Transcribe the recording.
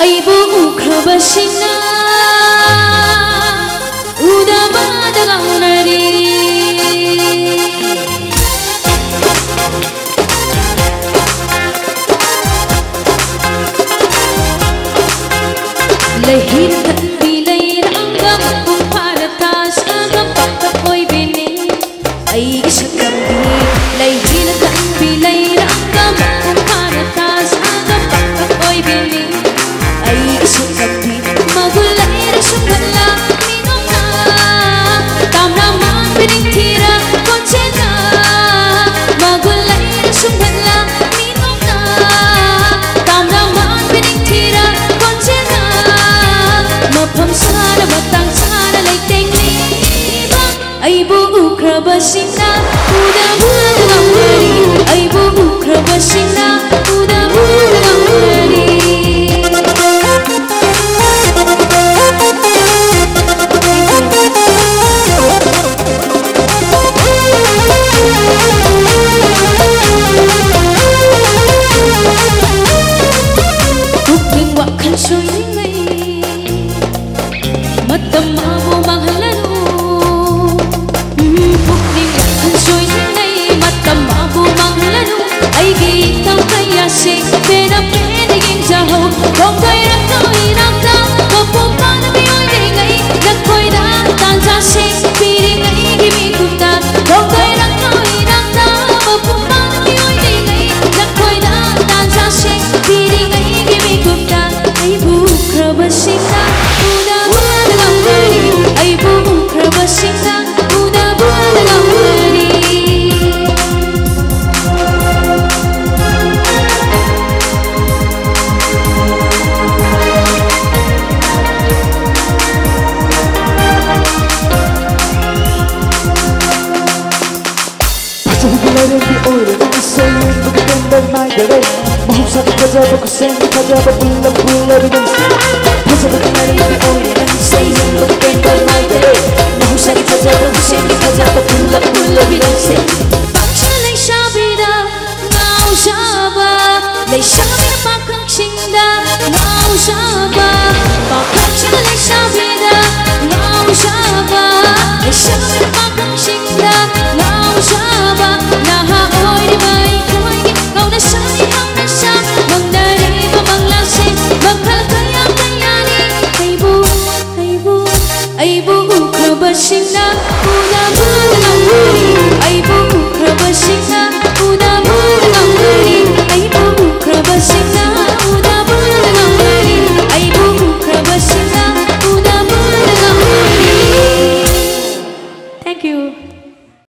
Aibu ukrabashina udabada gaunari lahir di lahir anggam kung paratas agam pagkakoy bini ay isakambi lahir di lahir anggam kung paratas agam pagkakoy bini ay isakambi magulay rasong gala minong na tam naman pinitira kotse na magulay rasong gala minong na tam naman pinitira kotse na mapam sana matang sana layteng libang ay buo krabasina uda buda gamari ay buo krabasina uda buda gamari Bukling wakan sungai matam amo mahalano bukling wakan sungai matam amo mahalano ay gitang kaya si pena peniging jaho kung kay rakoy nakta mapupa na biyoy dingay nakoy na tanja si piringay gimikuta kung kay rakoy nakta mapupa na biyoy dingay nakoy na tanja si piringay gimikuta ay bukrabasina una buada gamari ay bukrabasina una buada gamari mahusap kajaba kusen kajaba pula pula bidang mahusap kajaba oye sa'yo magpenda magdali mahusap kajaba kusen kajaba pula pula bidang baksa lay sabida ngau saba lay sabida pakang sinda ngau saba